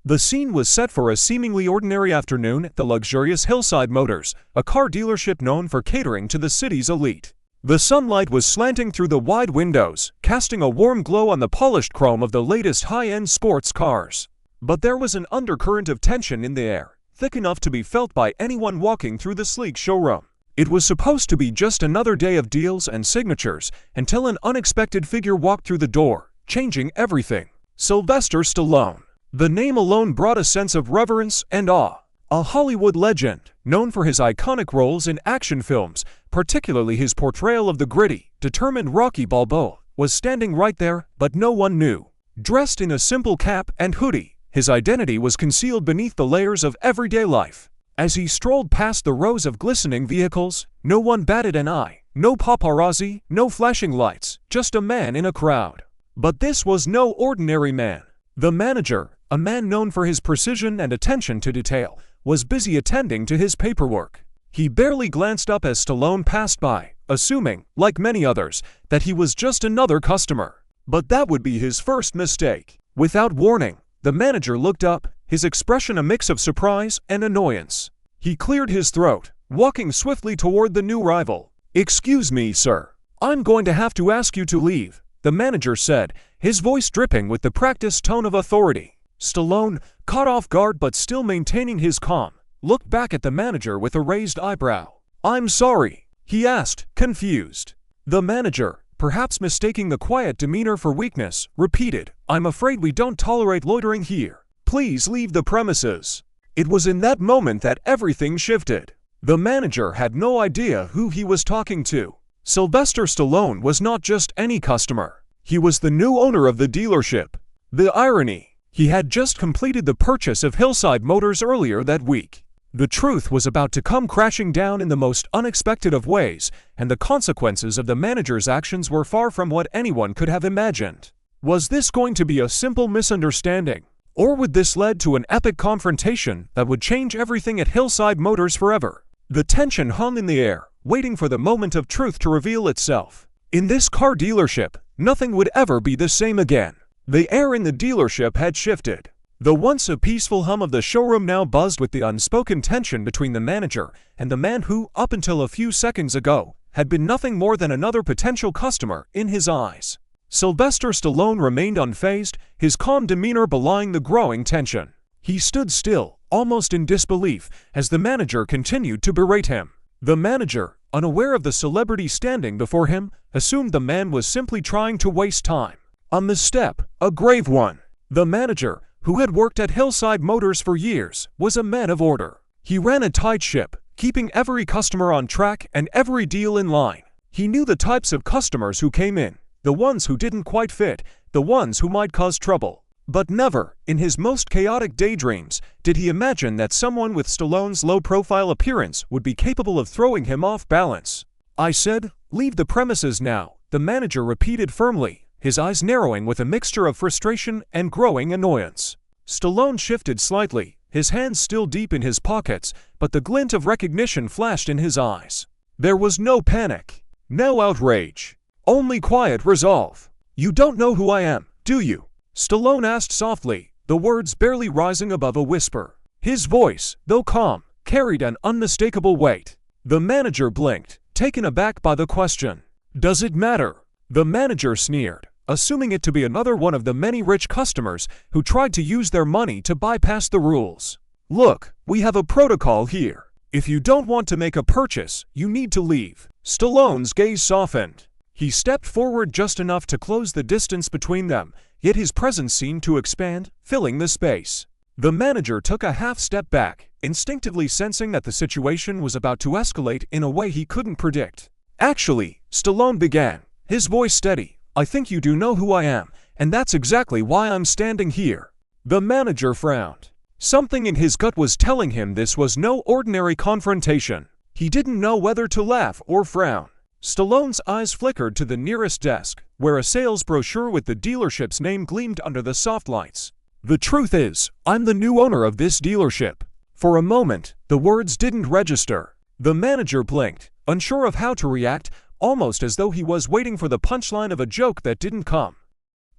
The scene was set for a seemingly ordinary afternoon at the luxurious Hillside Motors, a car dealership known for catering to the city's elite. The sunlight was slanting through the wide windows, casting a warm glow on the polished chrome of the latest high-end sports cars. But there was an undercurrent of tension in the air, thick enough to be felt by anyone walking through the sleek showroom. It was supposed to be just another day of deals and signatures until an unexpected figure walked through the door, changing everything. Sylvester Stallone. The name alone brought a sense of reverence and awe. A Hollywood legend, known for his iconic roles in action films, particularly his portrayal of the gritty, determined Rocky Balboa, was standing right there, but no one knew. Dressed in a simple cap and hoodie, his identity was concealed beneath the layers of everyday life. As he strolled past the rows of glistening vehicles, no one batted an eye, no paparazzi, no flashing lights, just a man in a crowd. But this was no ordinary man. The manager, a man known for his precision and attention to detail, was busy attending to his paperwork. He barely glanced up as Stallone passed by, assuming, like many others, that he was just another customer. But that would be his first mistake. Without warning, the manager looked up, his expression a mix of surprise and annoyance. He cleared his throat, walking swiftly toward the new rival. "Excuse me, sir. I'm going to have to ask you to leave," the manager said, his voice dripping with the practiced tone of authority. Stallone, caught off guard but still maintaining his calm, looked back at the manager with a raised eyebrow. "I'm sorry," he asked, confused. The manager, perhaps mistaking the quiet demeanor for weakness, repeated, "I'm afraid we don't tolerate loitering here. Please leave the premises." It was in that moment that everything shifted. The manager had no idea who he was talking to. Sylvester Stallone was not just any customer. He was the new owner of the dealership. The irony. He had just completed the purchase of Hillside Motors earlier that week. The truth was about to come crashing down in the most unexpected of ways, and the consequences of the manager's actions were far from what anyone could have imagined. Was this going to be a simple misunderstanding? Or would this lead to an epic confrontation that would change everything at Hillside Motors forever? The tension hung in the air, waiting for the moment of truth to reveal itself. In this car dealership, nothing would ever be the same again. The air in the dealership had shifted. The once a peaceful hum of the showroom now buzzed with the unspoken tension between the manager and the man who, up until a few seconds ago, had been nothing more than another potential customer in his eyes. Sylvester Stallone remained unfazed, his calm demeanor belying the growing tension. He stood still, almost in disbelief, as the manager continued to berate him. The manager, unaware of the celebrity standing before him, assumed the man was simply trying to waste time. A misstep, a grave one. The manager, who had worked at Hillside Motors for years, was a man of order. He ran a tight ship, keeping every customer on track and every deal in line. He knew the types of customers who came in, the ones who didn't quite fit, the ones who might cause trouble. But never, in his most chaotic daydreams, did he imagine that someone with Stallone's low-profile appearance would be capable of throwing him off balance. "I said, leave the premises now," the manager repeated firmly, his eyes narrowing with a mixture of frustration and growing annoyance. Stallone shifted slightly, his hands still deep in his pockets, but the glint of recognition flashed in his eyes. There was no panic, no outrage, only quiet resolve. "You don't know who I am, do you?" Stallone asked softly, the words barely rising above a whisper. His voice, though calm, carried an unmistakable weight. The manager blinked, taken aback by the question. "Does it matter?" The manager sneered, assuming it to be another one of the many rich customers who tried to use their money to bypass the rules. "Look, we have a protocol here. If you don't want to make a purchase, you need to leave." Stallone's gaze softened. He stepped forward just enough to close the distance between them, yet his presence seemed to expand, filling the space. The manager took a half step back, instinctively sensing that the situation was about to escalate in a way he couldn't predict. "Actually," Stallone began, his voice steady, "I think you do know who I am, and that's exactly why I'm standing here." The manager frowned. Something in his gut was telling him this was no ordinary confrontation. He didn't know whether to laugh or frown. Stallone's eyes flickered to the nearest desk, where a sales brochure with the dealership's name gleamed under the soft lights. "The truth is, I'm the new owner of this dealership." For a moment, the words didn't register. The manager blinked, unsure of how to react, almost as though he was waiting for the punchline of a joke that didn't come.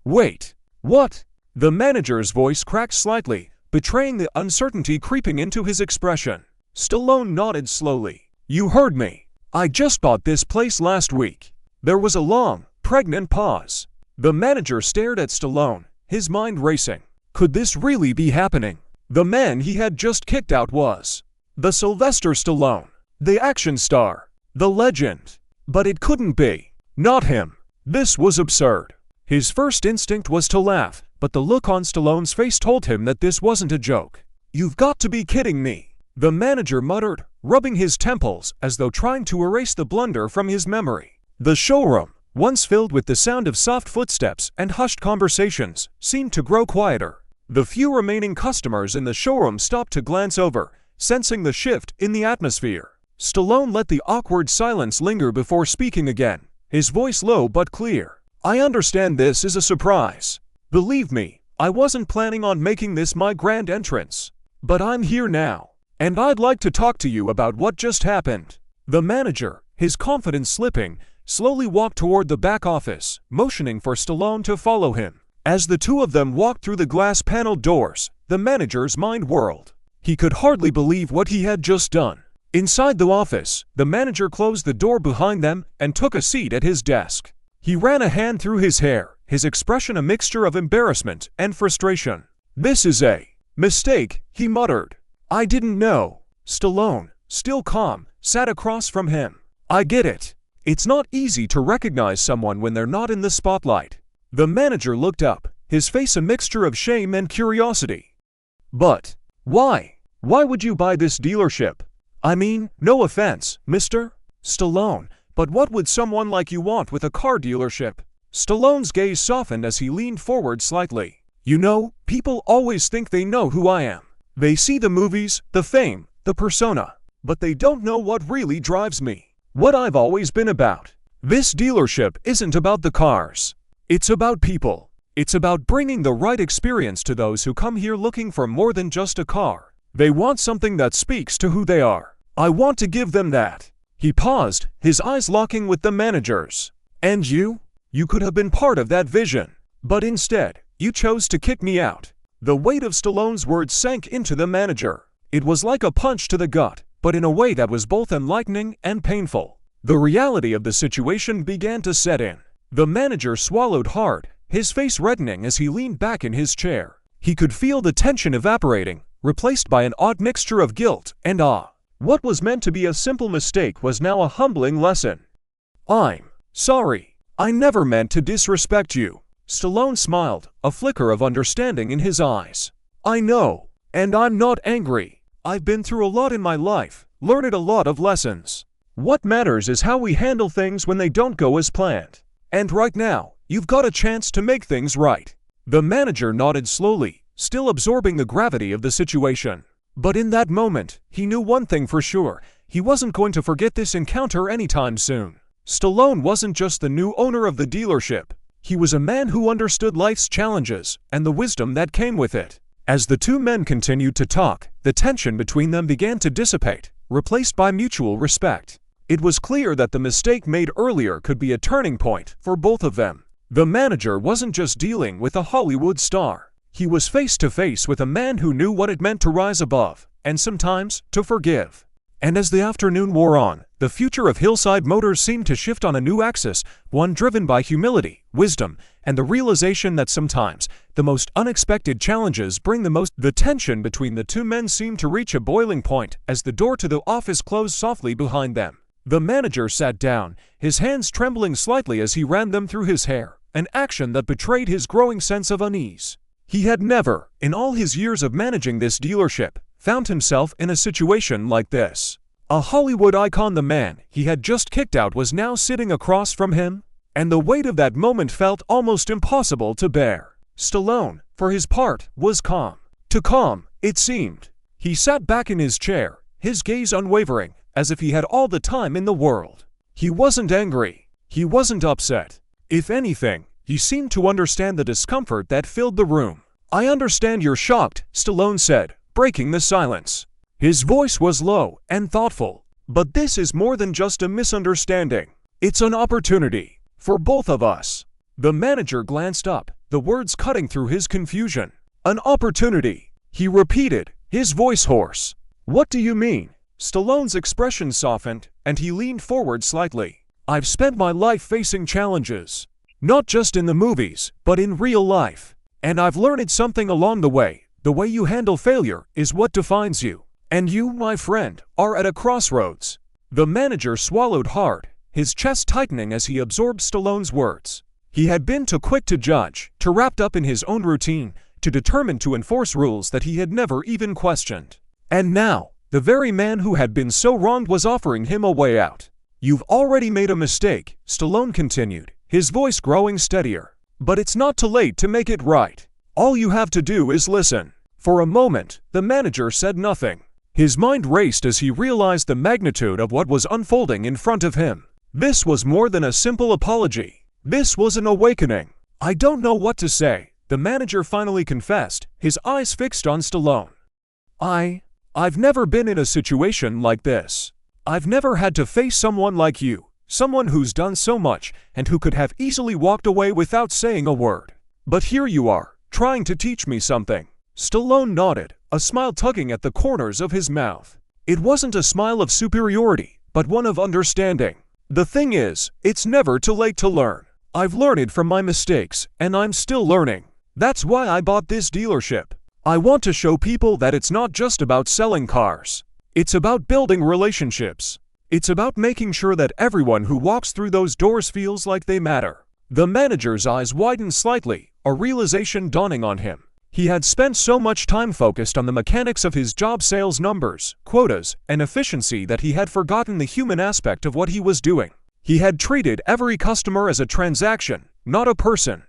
"Wait, what?" The manager's voice cracked slightly, betraying the uncertainty creeping into his expression. Stallone nodded slowly. "You heard me. I just bought this place last week." There was a long, pregnant pause. The manager stared at Stallone, his mind racing. Could this really be happening? The man he had just kicked out was the Sylvester Stallone, the action star, the legend. But it couldn't be. Not him. This was absurd. His first instinct was to laugh, but the look on Stallone's face told him that this wasn't a joke. "You've got to be kidding me," the manager muttered, rubbing his temples as though trying to erase the blunder from his memory. The showroom, once filled with the sound of soft footsteps and hushed conversations, seemed to grow quieter. The few remaining customers in the showroom stopped to glance over, sensing the shift in the atmosphere. Stallone let the awkward silence linger before speaking again, his voice low but clear. "I understand this is a surprise. Believe me, I wasn't planning on making this my grand entrance. But I'm here now, and I'd like to talk to you about what just happened." The manager, his confidence slipping, slowly walked toward the back office, motioning for Stallone to follow him. As the two of them walked through the glass-paneled doors, the manager's mind whirled. He could hardly believe what he had just done. Inside the office, the manager closed the door behind them and took a seat at his desk. He ran a hand through his hair, his expression a mixture of embarrassment and frustration. "This is a mistake," he muttered. "I didn't know." Stallone, still calm, sat across from him. "I get it. It's not easy to recognize someone when they're not in the spotlight." The manager looked up, his face a mixture of shame and curiosity. "But why? Why would you buy this dealership? I mean, no offense, Mr. Stallone, but what would someone like you want with a car dealership?" Stallone's gaze softened as he leaned forward slightly. "You know, people always think they know who I am. They see the movies, the fame, the persona, but they don't know what really drives me, what I've always been about. This dealership isn't about the cars. It's about people. It's about bringing the right experience to those who come here looking for more than just a car. They want something that speaks to who they are. I want to give them that." He paused, his eyes locking with the manager's. "And you? You could have been part of that vision. But instead, you chose to kick me out." The weight of Stallone's words sank into the manager. It was like a punch to the gut, but in a way that was both enlightening and painful. The reality of the situation began to set in. The manager swallowed hard, his face reddening as he leaned back in his chair. He could feel the tension evaporating, replaced by an odd mixture of guilt and awe. What was meant to be a simple mistake was now a humbling lesson. "I'm sorry. I never meant to disrespect you." Stallone smiled, a flicker of understanding in his eyes. "I know, and I'm not angry. I've been through a lot in my life, learned a lot of lessons. What matters is how we handle things when they don't go as planned. And right now, you've got a chance to make things right." The manager nodded slowly, still absorbing the gravity of the situation. But in that moment, he knew one thing for sure: he wasn't going to forget this encounter anytime soon. Stallone wasn't just the new owner of the dealership. He was a man who understood life's challenges and the wisdom that came with it. As the two men continued to talk, the tension between them began to dissipate, replaced by mutual respect. It was clear that the mistake made earlier could be a turning point for both of them. The manager wasn't just dealing with a Hollywood star. He was face to face with a man who knew what it meant to rise above, and sometimes to forgive. And as the afternoon wore on, the future of Hillside Motors seemed to shift on a new axis, one driven by humility, wisdom, and the realization that sometimes the most unexpected challenges bring the most. The tension between the two men seemed to reach a boiling point as the door to the office closed softly behind them. The manager sat down, his hands trembling slightly as he ran them through his hair, an action that betrayed his growing sense of unease. He had never, in all his years of managing this dealership, found himself in a situation like this. A Hollywood icon, the man he had just kicked out, was now sitting across from him, and the weight of that moment felt almost impossible to bear. Stallone, for his part, was calm. Too calm, it seemed. He sat back in his chair, his gaze unwavering, as if he had all the time in the world. He wasn't angry. He wasn't upset. If anything, he seemed to understand the discomfort that filled the room. "I understand you're shocked," Stallone said, breaking the silence. His voice was low and thoughtful. "But this is more than just a misunderstanding. It's an opportunity for both of us." The manager glanced up, the words cutting through his confusion. "An opportunity. he repeated, his voice hoarse. What do you mean? Stallone's expression softened, and he leaned forward slightly. I've spent my life facing challenges. Not just in the movies, but in real life. And I've learned something along the way. The way you handle failure is what defines you. And you, my friend, are at a crossroads. The manager swallowed hard, his chest tightening as he absorbed Stallone's words. He had been too quick to judge, too wrapped up in his own routine, too determined to enforce rules that he had never even questioned. And now, the very man who had been so wronged was offering him a way out. You've already made a mistake, Stallone continued, his voice growing steadier. But it's not too late to make it right. All you have to do is listen. For a moment, the manager said nothing. His mind raced as he realized the magnitude of what was unfolding in front of him. This was more than a simple apology. This was an awakening. I don't know what to say, the manager finally confessed, his eyes fixed on Stallone. I've never been in a situation like this. I've never had to face someone like you, someone who's done so much and who could have easily walked away without saying a word. But here you are, trying to teach me something. Stallone nodded, a smile tugging at the corners of his mouth. It wasn't a smile of superiority, but one of understanding. The thing is, it's never too late to learn. I've learned from my mistakes, and I'm still learning. That's why I bought this dealership. I want to show people that it's not just about selling cars. It's about building relationships. It's about making sure that everyone who walks through those doors feels like they matter. The manager's eyes widened slightly, a realization dawning on him. He had spent so much time focused on the mechanics of his job, sales numbers, quotas, and efficiency that he had forgotten the human aspect of what he was doing. He had treated every customer as a transaction, not a person.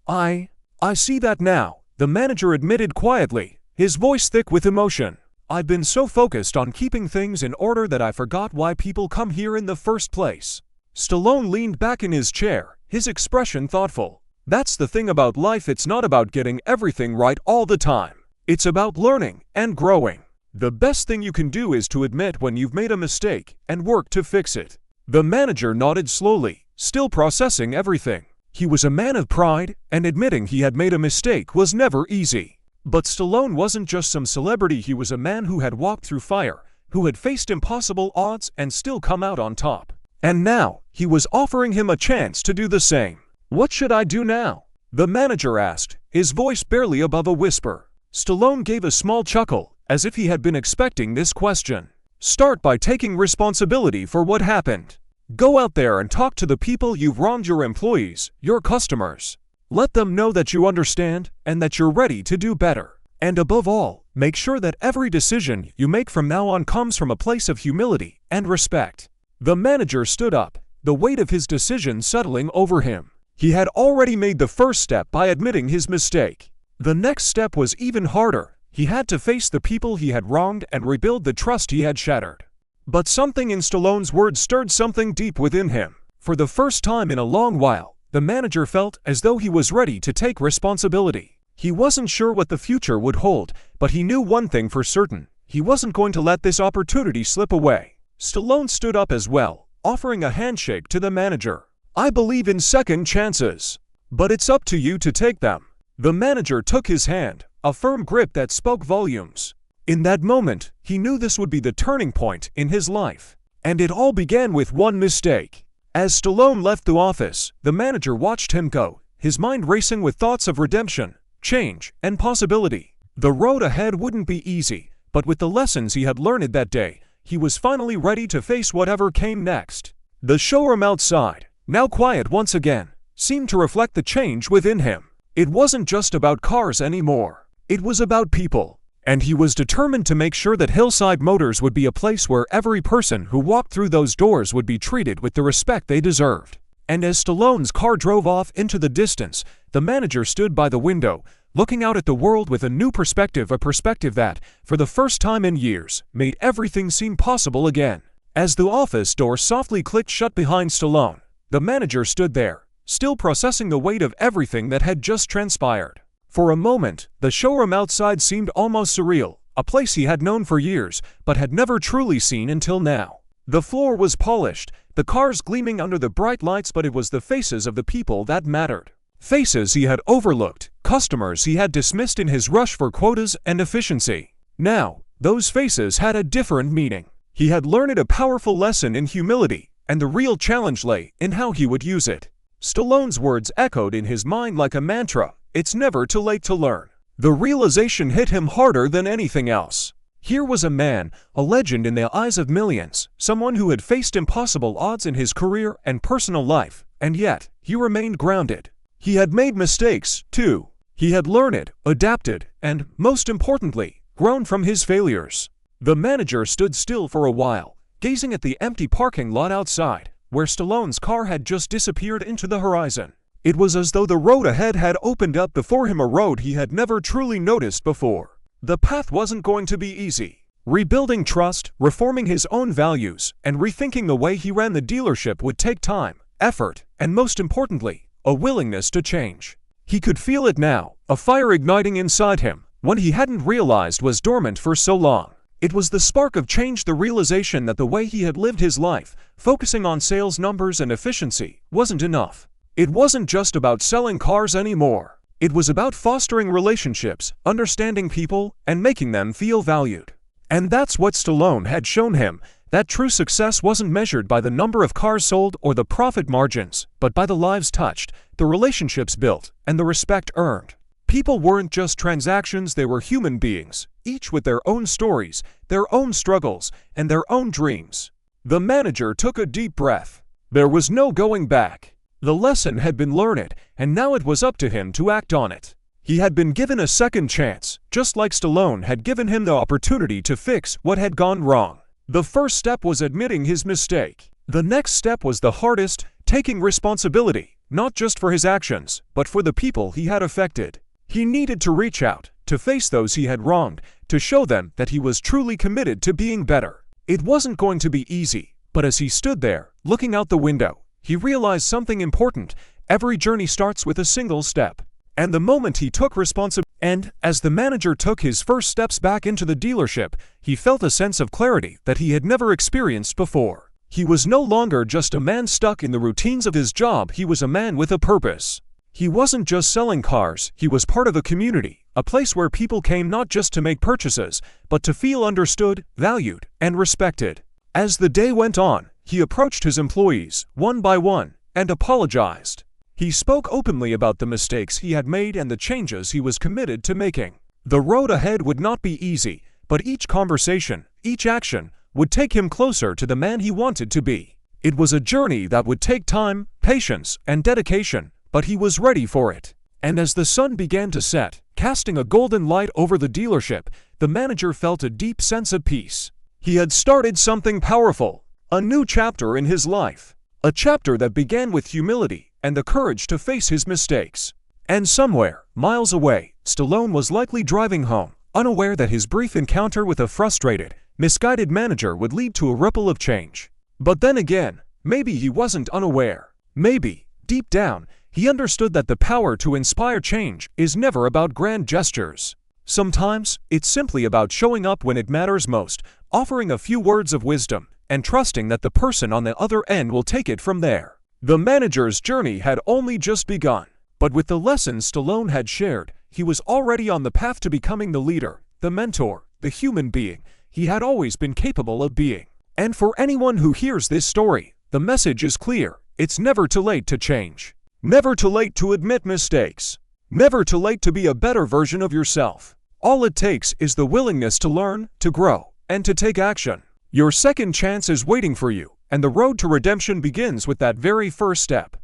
I see that now, the manager admitted quietly, his voice thick with emotion. I've been so focused on keeping things in order that I forgot why people come here in the first place. Stallone leaned back in his chair, his expression thoughtful. That's the thing about life, it's not about getting everything right all the time. It's about learning and growing. The best thing you can do is to admit when you've made a mistake and work to fix it. The manager nodded slowly, still processing everything. He was a man of pride, and admitting he had made a mistake was never easy. But Stallone wasn't just some celebrity, he was a man who had walked through fire, who had faced impossible odds and still come out on top. And now, he was offering him a chance to do the same. What should I do now? The manager asked, his voice barely above a whisper. Stallone gave a small chuckle, as if he had been expecting this question. Start by taking responsibility for what happened. Go out there and talk to the people you've wronged, your employees, your customers. Let them know that you understand and that you're ready to do better. And above all, make sure that every decision you make from now on comes from a place of humility and respect. The manager stood up, the weight of his decision settling over him. He had already made the first step by admitting his mistake. The next step was even harder. He had to face the people he had wronged and rebuild the trust he had shattered. But something in Stallone's words stirred something deep within him. For the first time in a long while, the manager felt as though he was ready to take responsibility. He wasn't sure what the future would hold, but he knew one thing for certain. He wasn't going to let this opportunity slip away. Stallone stood up as well, offering a handshake to the manager. I believe in second chances, but it's up to you to take them. The manager took his hand, a firm grip that spoke volumes. In that moment, he knew this would be the turning point in his life. And it all began with one mistake. As Stallone left the office, the manager watched him go, his mind racing with thoughts of redemption, change, and possibility. The road ahead wouldn't be easy, but with the lessons he had learned that day, he was finally ready to face whatever came next. The showroom outside, now quiet once again, seemed to reflect the change within him. It wasn't just about cars anymore. It was about people. And he was determined to make sure that Hillside Motors would be a place where every person who walked through those doors would be treated with the respect they deserved. And as Stallone's car drove off into the distance, the manager stood by the window, looking out at the world with a new perspective, a perspective that, for the first time in years, made everything seem possible again. As the office door softly clicked shut behind Stallone, the manager stood there, still processing the weight of everything that had just transpired. For a moment, the showroom outside seemed almost surreal, a place he had known for years, but had never truly seen until now. The floor was polished, the cars gleaming under the bright lights, but it was the faces of the people that mattered. faces he had overlooked, customers he had dismissed in his rush for quotas and efficiency. Now, those faces had a different meaning. He had learned a powerful lesson in humility, and the real challenge lay in how he would use it. Stallone's words echoed in his mind like a mantra, "It's never too late to learn." The realization hit him harder than anything else. Here was a man, a legend in the eyes of millions, someone who had faced impossible odds in his career and personal life, and yet, he remained grounded. He had made mistakes, too. He had learned, adapted, and, most importantly, grown from his failures. The manager stood still for a while, gazing at the empty parking lot outside, where Stallone's car had just disappeared into the horizon. It was as though the road ahead had opened up before him, a road he had never truly noticed before. The path wasn't going to be easy. Rebuilding trust, reforming his own values, and rethinking the way he ran the dealership would take time, effort, and most importantly, a willingness to change. He could feel it now, a fire igniting inside him, one he hadn't realized was dormant for so long. It was the spark of change, the realization that the way he had lived his life, focusing on sales numbers and efficiency, wasn't enough. It wasn't just about selling cars anymore. It was about fostering relationships, understanding people, and making them feel valued. And that's what Stallone had shown him, that true success wasn't measured by the number of cars sold or the profit margins, but by the lives touched, the relationships built, and the respect earned. People weren't just transactions, they were human beings, each with their own stories, their own struggles, and their own dreams. The manager took a deep breath. There was no going back. The lesson had been learned, and now it was up to him to act on it. He had been given a second chance, just like Stallone had given him the opportunity to fix what had gone wrong. The first step was admitting his mistake. The next step was the hardest, taking responsibility, not just for his actions, but for the people he had affected. He needed to reach out, to face those he had wronged, to show them that he was truly committed to being better. It wasn't going to be easy, but as he stood there, looking out the window, he realized something important. Every journey starts with a single step. And the moment he took responsibility, and as the manager took his first steps back into the dealership, he felt a sense of clarity that he had never experienced before. He was no longer just a man stuck in the routines of his job, he was a man with a purpose. He wasn't just selling cars, he was part of a community, a place where people came not just to make purchases, but to feel understood, valued, and respected. As the day went on, he approached his employees, one by one, and apologized. He spoke openly about the mistakes he had made and the changes he was committed to making. The road ahead would not be easy, but each conversation, each action, would take him closer to the man he wanted to be. It was a journey that would take time, patience, and dedication, but he was ready for it. And as the sun began to set, casting a golden light over the dealership, the manager felt a deep sense of peace. He had started something powerful. A new chapter in his life. A chapter that began with humility and the courage to face his mistakes. And somewhere, miles away, Stallone was likely driving home, unaware that his brief encounter with a frustrated, misguided manager would lead to a ripple of change. But then again, maybe he wasn't unaware. Maybe, deep down, he understood that the power to inspire change is never about grand gestures. Sometimes, it's simply about showing up when it matters most, offering a few words of wisdom, and trusting that the person on the other end will take it from there. The manager's journey had only just begun, but with the lessons Stallone had shared, he was already on the path to becoming the leader, the mentor, the human being he had always been capable of being. And for anyone who hears this story, the message is clear. It's never too late to change. Never too late to admit mistakes. Never too late to be a better version of yourself. All it takes is the willingness to learn, to grow, and to take action. Your second chance is waiting for you, and the road to redemption begins with that very first step.